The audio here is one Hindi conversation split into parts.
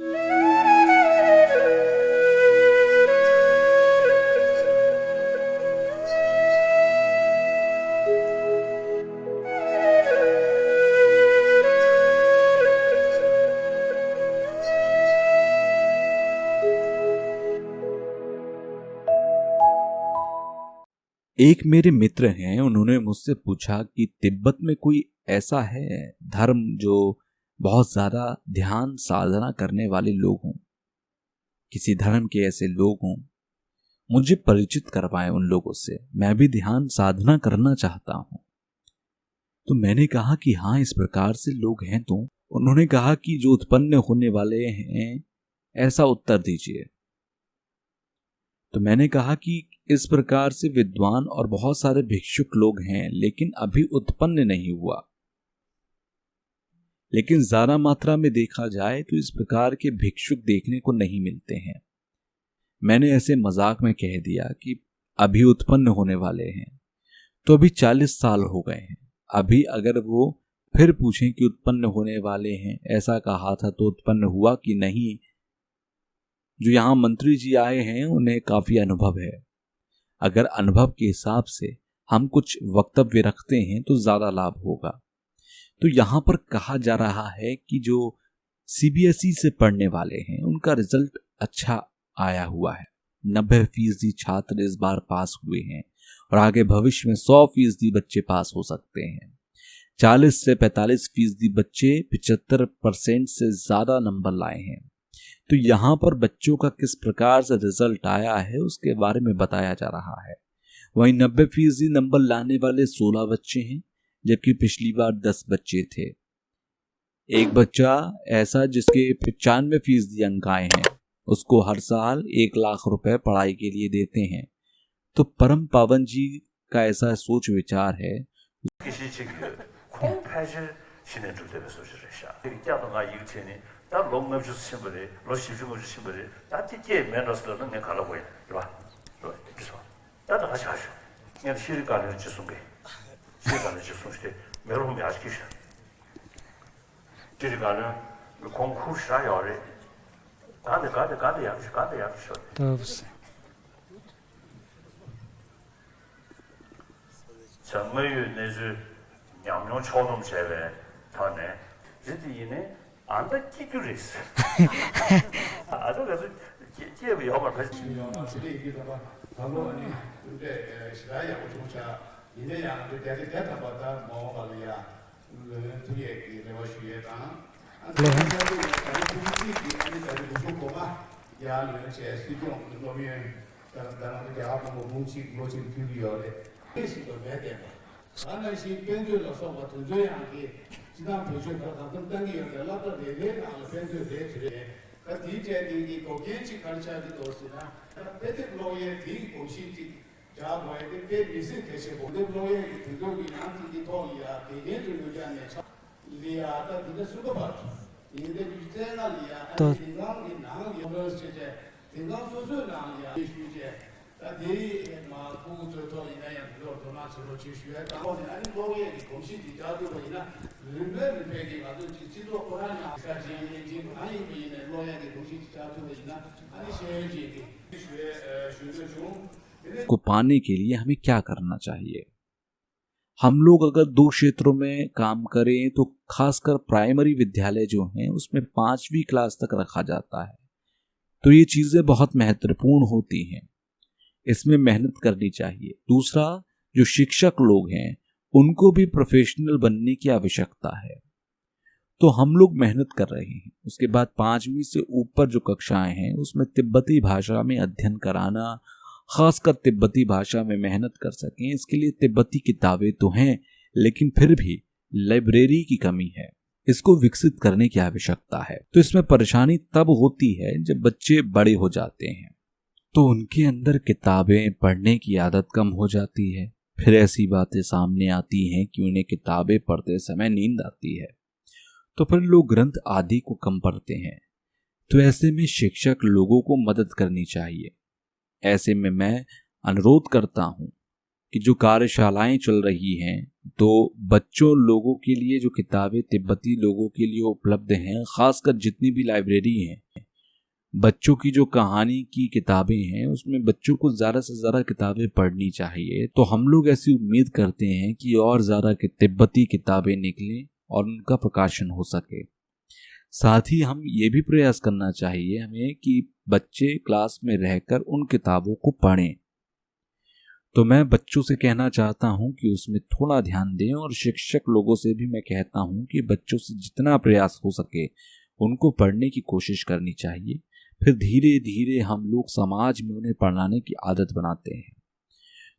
एक मेरे मित्र हैं, उन्होंने मुझसे पूछा कि तिब्बत में कोई ऐसा है धर्म जो बहुत ज्यादा ध्यान साधना करने वाले लोग हों, किसी धर्म के ऐसे लोग हों, मुझे परिचित करवाएं उन लोगों से, मैं भी ध्यान साधना करना चाहता हूं। तो मैंने कहा कि हाँ, इस प्रकार से लोग हैं। तो उन्होंने कहा कि जो उत्पन्न होने वाले हैं ऐसा उत्तर दीजिए। तो मैंने कहा कि इस प्रकार से विद्वान और बहुत सारे भिक्षुक लोग हैं, लेकिन अभी उत्पन्न नहीं हुआ। लेकिन ज्यादा मात्रा में देखा जाए तो इस प्रकार के भिक्षुक देखने को नहीं मिलते हैं। मैंने ऐसे मजाक में कह दिया कि अभी उत्पन्न होने वाले हैं। तो अभी 40 साल हो गए हैं। अभी अगर वो फिर पूछें कि उत्पन्न होने वाले हैं, ऐसा कहा था तो उत्पन्न हुआ कि नहीं। जो यहाँ मंत्री जी आए हैं उन्हें काफी अनुभव है। अगर अनुभव के हिसाब से हम कुछ वक्तव्य रखते हैं तो ज्यादा लाभ होगा। तो यहाँ पर कहा जा रहा है कि जो सीबीएसई से पढ़ने वाले हैं उनका रिजल्ट अच्छा आया हुआ है। 90% छात्र इस बार पास हुए हैं और आगे भविष्य में 100% बच्चे पास हो सकते हैं। 40 से 45% बच्चे 75% से ज्यादा नंबर लाए हैं। तो यहाँ पर बच्चों का किस प्रकार से रिजल्ट आया है उसके बारे में बताया जा रहा है। वहीं 90% नंबर लाने वाले 16 बच्चे हैं, जबकि पिछली बार 10 बच्चे थे। एक बच्चा ऐसा जिसके 95% अंक आए हैं, उसको हर साल 1 लाख रुपए पढ़ाई के लिए देते हैं। तो परम पावन जी का ऐसा सोच विचार है। को पाने के लिए हमें क्या करना चाहिए? हम लोग अगर 2 क्षेत्रों में काम करें तो खासकर प्राइमरी विद्यालय जो हैं उसमें 5वीं क्लास तक रखा जाता है। तो ये चीजें बहुत महत्वपूर्ण होती हैं, इसमें मेहनत करनी चाहिए। दूसरा, जो शिक्षक लोग हैं उनको भी प्रोफेशनल बनने की आवश्यकता है। तो हम लोग मेहनत कर रहे हैं। उसके बाद 5वीं से ऊपर जो कक्षाएं हैं उसमें तिब्बती भाषा में अध्ययन कराना, खासकर तिब्बती भाषा में मेहनत कर सकें, इसके लिए तिब्बती किताबें तो हैं, लेकिन फिर भी लाइब्रेरी की कमी है। इसको विकसित करने की आवश्यकता है। तो इसमें परेशानी तब होती है जब बच्चे बड़े हो जाते हैं, तो उनके अंदर किताबें पढ़ने की आदत कम हो जाती है। फिर ऐसी बातें सामने आती हैं कि उन्हें किताबें पढ़ते समय नींद आती है, तो फिर लोग ग्रंथ आदि को कम पढ़ते हैं। तो ऐसे में शिक्षक लोगों को मदद करनी चाहिए। ऐसे में मैं अनुरोध करता हूं कि जो कार्यशालाएं चल रही हैं, तो बच्चों लोगों के लिए जो किताबें तिब्बती लोगों के लिए उपलब्ध हैं, खासकर जितनी भी लाइब्रेरी हैं बच्चों की जो कहानी की किताबें हैं उसमें बच्चों को ज़्यादा से ज़्यादा किताबें पढ़नी चाहिए। तो हम लोग ऐसी उम्मीद करते हैं कि और ज़्यादा तिब्बती किताबें निकलें और उनका प्रकाशन हो सके। साथ ही हम ये भी प्रयास करना चाहिए हमें कि बच्चे क्लास में रहकर उन किताबों को पढ़ें। तो मैं बच्चों से कहना चाहता हूं कि उसमें थोड़ा ध्यान दें, और शिक्षक लोगों से भी मैं कहता हूं कि बच्चों से जितना प्रयास हो सके उनको पढ़ने की कोशिश करनी चाहिए। फिर धीरे धीरे हम लोग समाज में उन्हें पढ़ाने की आदत बनाते हैं।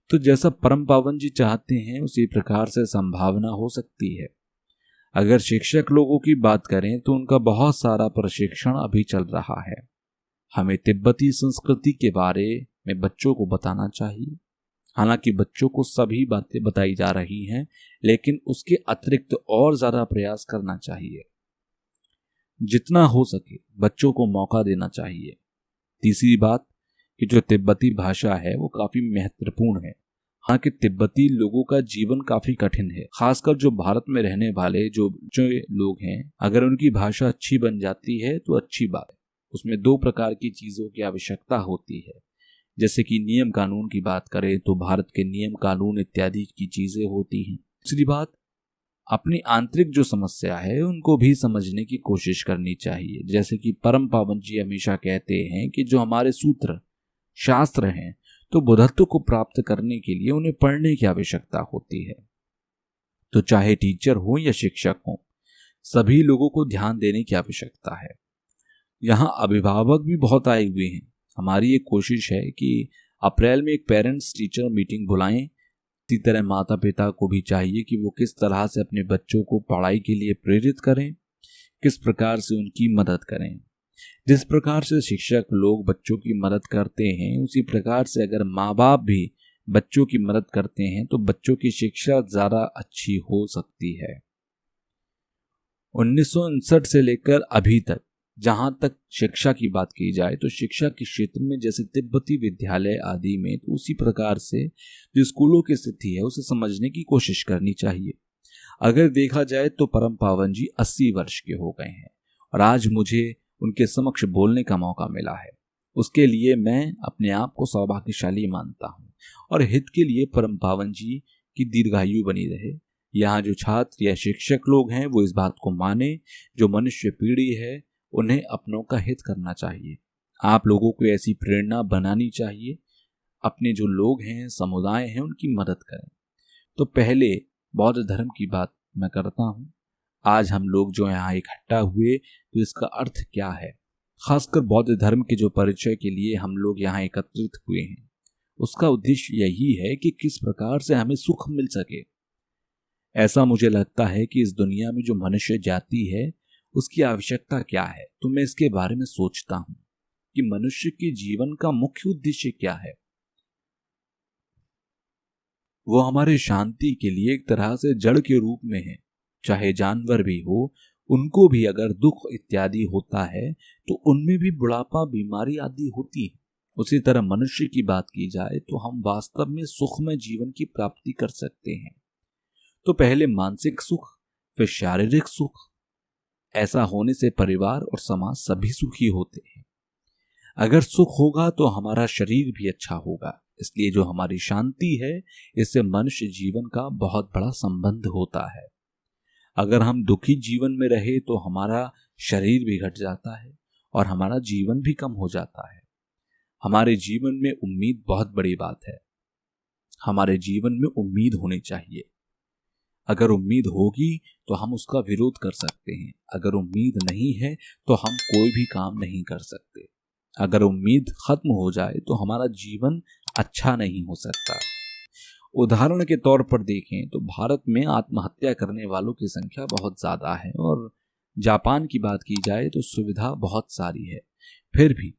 तो जैसा परम पावन जी चाहते हैं उसी प्रकार से संभावना हो सकती है। अगर शिक्षक लोगों की बात करें तो उनका बहुत सारा प्रशिक्षण अभी चल रहा है। हमें तिब्बती संस्कृति के बारे में बच्चों को बताना चाहिए। हालांकि बच्चों को सभी बातें बताई जा रही हैं, लेकिन उसके अतिरिक्त और ज़्यादा प्रयास करना चाहिए। जितना हो सके बच्चों को मौका देना चाहिए। तीसरी बात कि जो तिब्बती भाषा है वो काफ़ी महत्वपूर्ण है। हाँ कि तिब्बती लोगों का जीवन काफ़ी कठिन है, खासकर जो भारत में रहने वाले जो लोग हैं। अगर उनकी भाषा अच्छी बन जाती है तो अच्छी बात है। उसमें 2 प्रकार की चीज़ों की आवश्यकता होती है। जैसे कि नियम कानून की बात करें तो भारत के नियम कानून इत्यादि की चीज़ें होती हैं। दूसरी बात, अपनी आंतरिक जो समस्या है उनको भी समझने की कोशिश करनी चाहिए। जैसे कि परम पावन जी हमेशा कहते हैं कि जो हमारे सूत्र शास्त्र हैं तो बुद्धत्व को प्राप्त करने के लिए उन्हें पढ़ने की आवश्यकता होती है। तो चाहे टीचर हो या शिक्षक हो, सभी लोगों को ध्यान देने की आवश्यकता है। यहाँ अभिभावक भी बहुत आए हुए हैं। हमारी एक कोशिश है कि अप्रैल में एक पेरेंट्स टीचर मीटिंग बुलाएं। इसी तरह माता पिता को भी चाहिए कि वो किस तरह से अपने बच्चों को पढ़ाई के लिए प्रेरित करें, किस प्रकार से उनकी मदद करें। जिस प्रकार से शिक्षक लोग बच्चों की मदद करते हैं, उसी प्रकार से अगर माँ बाप भी बच्चों की मदद करते हैं तो बच्चों की शिक्षा ज़्यादा अच्छी हो सकती है। 1959 से लेकर अभी तक जहां तक शिक्षा की बात की जाए तो शिक्षा के क्षेत्र में जैसे तिब्बती विद्यालय आदि में, तो उसी प्रकार से जो स्कूलों की स्थिति है उसे समझने की कोशिश करनी चाहिए। अगर देखा जाए तो परम पावन जी 80 वर्ष के हो गए हैं और आज मुझे उनके समक्ष बोलने का मौका मिला है। उसके लिए मैं अपने आप को सौभाग्यशाली मानता हूँ और हित के लिए परम पावन जी की दीर्घायु बनी रहे। यहाँ जो छात्र या शिक्षक लोग हैं वो इस बात को माने, जो मनुष्य पीढ़ी है उन्हें अपनों का हित करना चाहिए। आप लोगों को ऐसी प्रेरणा बनानी चाहिए, अपने जो लोग हैं समुदाय हैं उनकी मदद करें। तो पहले बौद्ध धर्म की बात मैं करता हूँ। आज हम लोग जो यहाँ इकट्ठा हुए तो इसका अर्थ क्या है, खासकर बौद्ध धर्म के जो परिचय के लिए हम लोग यहाँ एकत्रित हुए हैं, उसका उद्देश्य यही है कि किस प्रकार से हमें सुख मिल सके। ऐसा मुझे लगता है कि इस दुनिया में जो मनुष्य जाति है उसकी आवश्यकता क्या है। तो मैं इसके बारे में सोचता हूँ कि मनुष्य के जीवन का मुख्य उद्देश्य क्या है। वो हमारे शांति के लिए एक तरह से जड़ के रूप में है। चाहे जानवर भी हो, उनको भी अगर दुख इत्यादि होता है तो उनमें भी बुढ़ापा बीमारी आदि होती है। उसी तरह मनुष्य की बात की जाए तो हम वास्तव में सुखमय जीवन की प्राप्ति कर सकते हैं। तो पहले मानसिक सुख, फिर शारीरिक सुख। ऐसा होने से परिवार और समाज सभी सुखी होते हैं। अगर सुख होगा तो हमारा शरीर भी अच्छा होगा। इसलिए जो हमारी शांति है इससे मनुष्य जीवन का बहुत बड़ा संबंध होता है। अगर हम दुखी जीवन में रहे तो हमारा शरीर भी घट जाता है और हमारा जीवन भी कम हो जाता है। हमारे जीवन में उम्मीद बहुत बड़ी बात है। हमारे जीवन में उम्मीद होनी चाहिए। अगर उम्मीद होगी तो हम उसका विरोध कर सकते हैं। अगर उम्मीद नहीं है तो हम कोई भी काम नहीं कर सकते। अगर उम्मीद खत्म हो जाए तो हमारा जीवन अच्छा नहीं हो सकता। उदाहरण के तौर पर देखें तो भारत में आत्महत्या करने वालों की संख्या बहुत ज़्यादा है और जापान की बात की जाए तो सुविधा बहुत सारी है, फिर भी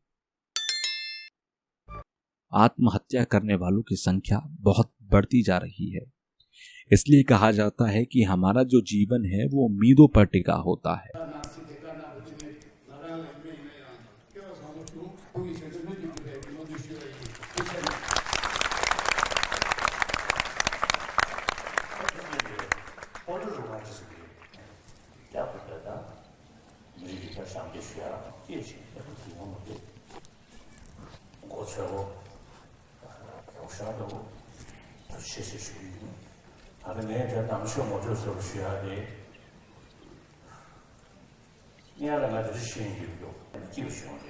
आत्महत्या करने वालों की संख्या बहुत बढ़ती जा रही है। इसलिए कहा जाता है कि हमारा जो जीवन है वो उम्मीदों पर टिका होता है। interpreta, musica sempre si ha 10 e così 过去后，有啥都谢谢学员，他的那天当时我就是学的，你看那个就是学有，就学的，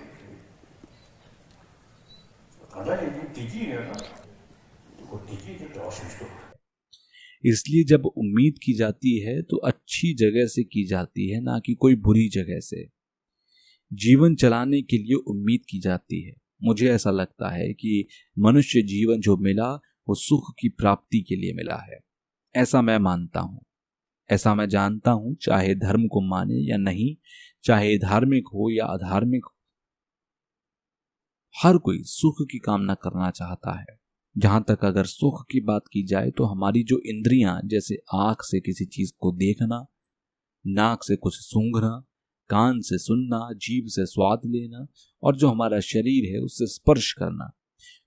刚才你第几个呢？我第几个表示说。इसलिए जब उम्मीद की जाती है तो अच्छी जगह से की जाती है, ना कि कोई बुरी जगह से। जीवन चलाने के लिए उम्मीद की जाती है। मुझे ऐसा लगता है कि मनुष्य जीवन जो मिला वो सुख की प्राप्ति के लिए मिला है। ऐसा मैं मानता हूँ, ऐसा मैं जानता हूँ, चाहे धर्म को माने या नहीं, चाहे धार्मिक हो या अधार्मिक हो, हर कोई सुख की कामना करना चाहता है। जहां तक अगर सुख की बात की जाए तो हमारी जो इंद्रियां, जैसे आंख से किसी चीज को देखना, नाक से कुछ सूंघना, कान से सुनना, जीभ से स्वाद लेना, और जो हमारा शरीर है उससे स्पर्श करना,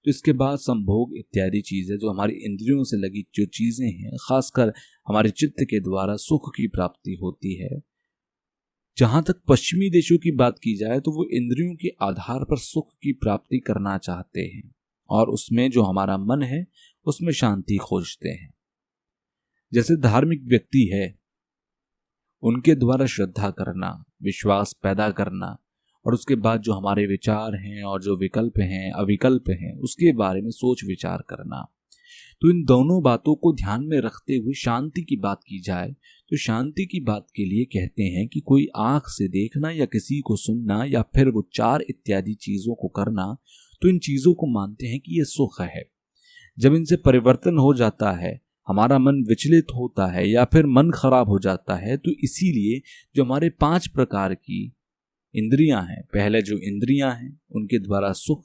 तो इसके बाद संभोग इत्यादि चीजें, जो हमारी इंद्रियों से लगी जो चीजें हैं, खासकर हमारे चित्त के द्वारा सुख की प्राप्ति होती है। जहां तक पश्चिमी देशों की बात की जाए तो वो इंद्रियों के आधार पर सुख की प्राप्ति करना चाहते हैं और उसमें जो हमारा मन है उसमें शांति खोजते हैं। जैसे धार्मिक व्यक्ति है, उनके द्वारा श्रद्धा करना, विश्वास पैदा करना, और उसके बाद जो हमारे विचार हैं और जो विकल्प हैं, अविकल्प हैं, उसके बारे में सोच विचार करना। तो इन दोनों बातों को ध्यान में रखते हुए शांति की बात की जाए तो शांति की बात के लिए कहते हैं कि कोई आंख से देखना या किसी को सुनना या फिर उच्चार इत्यादि चीजों को करना, तो इन चीजों को मानते हैं कि ये सुख है। जब इनसे परिवर्तन हो जाता है, हमारा मन विचलित होता है या फिर मन खराब हो जाता है, तो इसीलिए जो हमारे 5 प्रकार की इंद्रियां हैं, पहले जो इंद्रियां हैं उनके द्वारा सुख,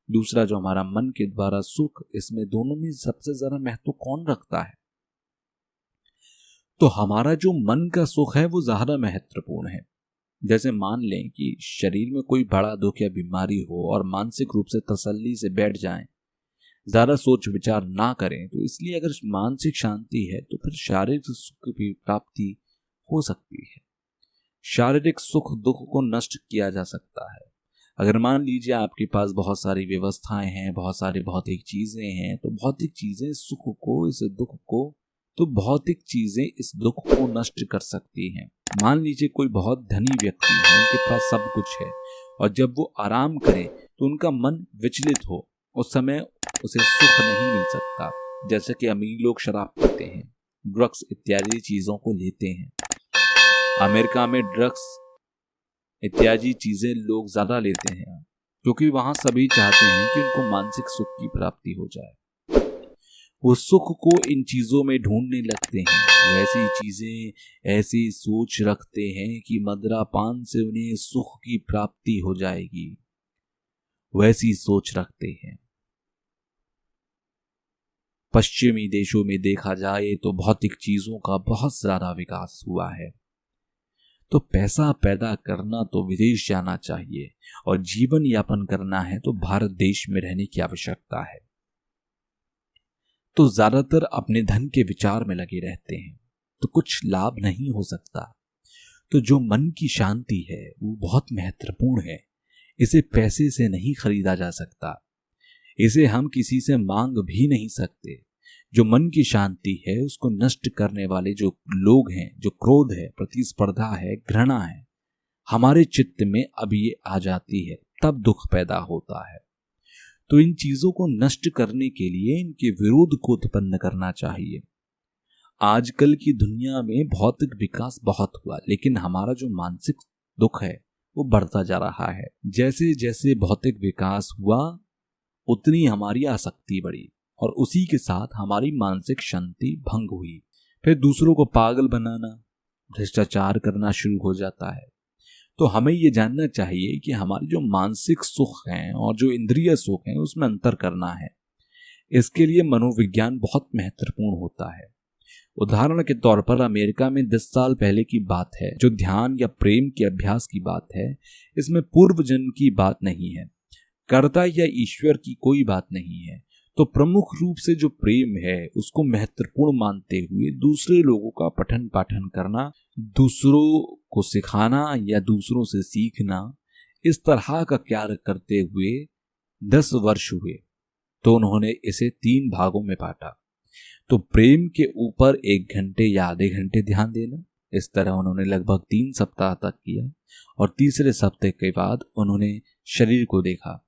दूसरा जो हमारा मन के द्वारा सुख, इसमें दोनों में सबसे ज्यादा महत्व कौन रखता है? तो हमारा जो मन का सुख है वो ज्यादा महत्वपूर्ण है। जैसे मान लें कि शरीर में कोई बड़ा दुख या बीमारी हो और मानसिक रूप से तसल्ली से बैठ जाएं, ज्यादा सोच विचार ना करें, तो इसलिए अगर मानसिक शांति है तो फिर शारीरिक सुख की प्राप्ति हो सकती है। शारीरिक सुख दुख को नष्ट किया जा सकता है। अगर मान लीजिए आपके पास बहुत सारी व्यवस्थाएं हैं, बहुत सारी भौतिक चीजें हैं, तो भौतिक चीजें सुख को, इस दुख को, तो भौतिक चीजें इस दुख को नष्ट कर सकती हैं। मान लीजिए कोई बहुत धनी व्यक्ति है, उनके पास सब कुछ है, और जब वो आराम करे तो उनका मन विचलित हो, उस समय उसे सुख नहीं मिल सकता। जैसे कि अमीर लोग शराब पीते हैं, ड्रग्स इत्यादि चीजों को लेते हैं। अमेरिका में ड्रग्स इत्यादि चीजें लोग ज्यादा लेते हैं क्योंकि वहां सभी चाहते हैं कि उनको मानसिक सुख की प्राप्ति हो जाए। वो सुख को इन चीजों में ढूंढने लगते हैं। वैसी चीजें ऐसी सोच रखते हैं कि मदिरापान से उन्हें सुख की प्राप्ति हो जाएगी, वैसी सोच रखते हैं। पश्चिमी देशों में देखा जाए तो भौतिक चीजों का बहुत ज्यादा विकास हुआ है। तो पैसा पैदा करना तो विदेश जाना चाहिए, और जीवन यापन करना है तो भारत देश में रहने की आवश्यकता है। तो ज्यादातर अपने धन के विचार में लगे रहते हैं, तो कुछ लाभ नहीं हो सकता। तो जो मन की शांति है वो बहुत महत्वपूर्ण है। इसे पैसे से नहीं खरीदा जा सकता, इसे हम किसी से मांग भी नहीं सकते। जो मन की शांति है उसको नष्ट करने वाले जो लोग हैं, जो क्रोध है, प्रतिस्पर्धा है, घृणा है, हमारे चित्त में अब ये आ जाती है, तब दुख पैदा होता है। तो इन चीजों को नष्ट करने के लिए इनके विरोध को उत्पन्न करना चाहिए। आजकल की दुनिया में भौतिक विकास बहुत हुआ, लेकिन हमारा जो मानसिक दुख है वो बढ़ता जा रहा है। जैसे जैसे भौतिक विकास हुआ उतनी हमारी आसक्ति बढ़ी, और उसी के साथ हमारी मानसिक शांति भंग हुई। फिर दूसरों को पागल बनाना, भ्रष्टाचार करना शुरू हो जाता है। तो हमें ये जानना चाहिए कि हमारे जो मानसिक सुख हैं और जो इंद्रिय सुख हैं उसमें अंतर करना है। इसके लिए मनोविज्ञान बहुत महत्वपूर्ण होता है। उदाहरण के तौर पर अमेरिका में 10 साल पहले की बात है, जो ध्यान या प्रेम के अभ्यास की बात है, इसमें पूर्व जन्म की बात नहीं है, कर्ता या ईश्वर की कोई बात नहीं है। तो प्रमुख रूप से जो प्रेम है उसको महत्वपूर्ण मानते हुए दूसरे लोगों का पठन पाठन करना, दूसरों को सिखाना या दूसरों से सीखना, इस तरह का कार्य करते हुए 10 वर्ष हुए तो उन्होंने इसे 3 भागों में बांटा। तो प्रेम के ऊपर 1 घंटे या आधे घंटे ध्यान देना, इस तरह उन्होंने लगभग 3 सप्ताह तक किया और तीसरे सप्ताह के बाद उन्होंने शरीर को देखा।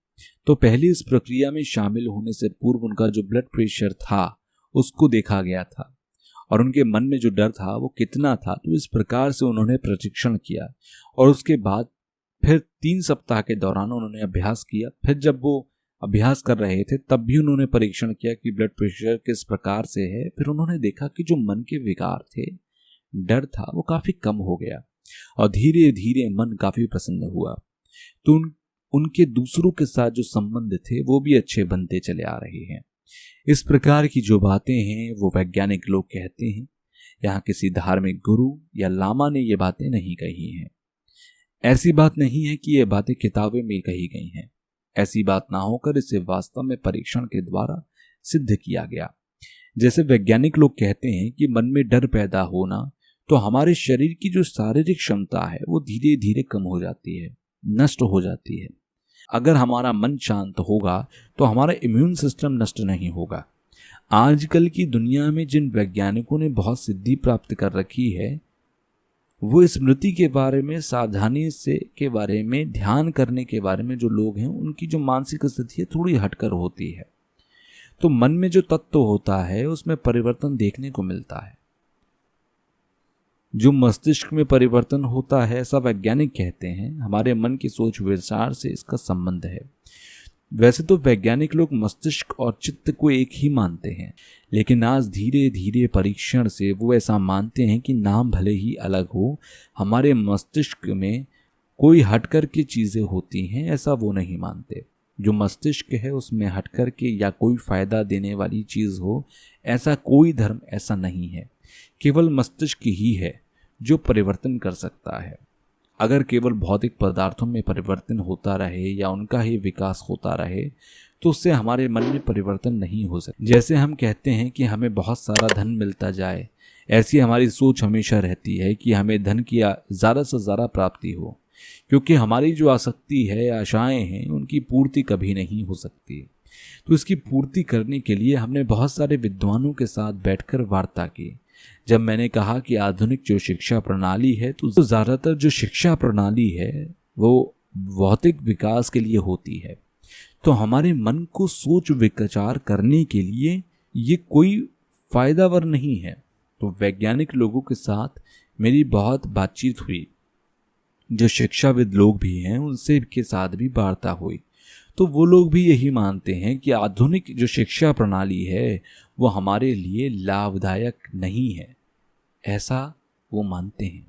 तो पहली इस प्रक्रिया में शामिल होने से पूर्व उनका जो ब्लड प्रेशर था उसको देखा गया था और उनके मन में जो डर था वो कितना था। तो इस प्रकार से उन्होंने प्रशिक्षण किया और उसके बाद फिर 3 सप्ताह के दौरान उन्होंने अभ्यास किया। फिर जब वो अभ्यास कर रहे थे तब भी उन्होंने परीक्षण किया कि ब्लड प्रेशर किस प्रकार से है। फिर उन्होंने देखा कि जो मन के विकार थे, डर था, वो काफी कम हो गया और धीरे धीरे मन काफी प्रसन्न हुआ। तो उनके दूसरों के साथ जो संबंध थे वो भी अच्छे बनते चले आ रहे हैं। इस प्रकार की जो बातें हैं वो वैज्ञानिक लोग कहते हैं। यहाँ किसी धार्मिक गुरु या लामा ने ये बातें नहीं कही हैं। ऐसी बात नहीं है कि ये बातें किताबें में कही गई हैं। ऐसी बात ना होकर इसे वास्तव में परीक्षण के द्वारा सिद्ध किया गया। जैसे वैज्ञानिक लोग कहते हैं कि मन में डर पैदा होना तो हमारे शरीर की जो शारीरिक क्षमता है वो धीरे धीरे कम हो जाती है, नष्ट हो जाती है। अगर हमारा मन शांत होगा तो हमारा इम्यून सिस्टम नष्ट नहीं होगा। आजकल की दुनिया में जिन वैज्ञानिकों ने बहुत सिद्धि प्राप्त कर रखी है वो स्मृति के बारे में, सावधानी से के बारे में, ध्यान करने के बारे में जो लोग हैं उनकी जो मानसिक स्थिति है थोड़ी हटकर होती है। तो मन में जो तत्व होता है उसमें परिवर्तन देखने को मिलता है। जो मस्तिष्क में परिवर्तन होता है ऐसा वैज्ञानिक कहते हैं, हमारे मन की सोच विचार से इसका संबंध है। वैसे तो वैज्ञानिक लोग मस्तिष्क और चित्त को एक ही मानते हैं, लेकिन आज धीरे धीरे परीक्षण से वो ऐसा मानते हैं कि नाम भले ही अलग हो, हमारे मस्तिष्क में कोई हटकर की चीज़ें होती हैं, ऐसा वो नहीं मानते। जो मस्तिष्क है उसमें हटकर के या कोई फायदा देने वाली चीज़ हो, ऐसा कोई धर्म ऐसा नहीं है। केवल मस्तिष्क ही है जो परिवर्तन कर सकता है। अगर केवल भौतिक पदार्थों में परिवर्तन होता रहे या उनका ही विकास होता रहे तो उससे हमारे मन में परिवर्तन नहीं हो सकता। जैसे हम कहते हैं कि हमें बहुत सारा धन मिलता जाए, ऐसी हमारी सोच हमेशा रहती है कि हमें धन की ज़्यादा से ज़्यादा प्राप्ति हो, क्योंकि हमारी जो आसक्ति है, आशाएं हैं, उनकी पूर्ति कभी नहीं हो सकती। तो इसकी पूर्ति करने के लिए हमने बहुत सारे विद्वानों के साथ बैठकर वार्ता की। जब मैंने कहा कि आधुनिक जो शिक्षा प्रणाली है तो ज़्यादातर जो शिक्षा प्रणाली है वो भौतिक विकास के लिए होती है, तो हमारे मन को सोच विचार करने के लिए ये कोई फायदावर नहीं है। तो वैज्ञानिक लोगों के साथ मेरी बहुत बातचीत हुई, जो शिक्षाविद लोग भी हैं उनसे के साथ भी वार्ता हुई, तो वो लोग भी यही मानते हैं कि आधुनिक जो शिक्षा प्रणाली है वो हमारे लिए लाभदायक नहीं है, ऐसा वो मानते हैं।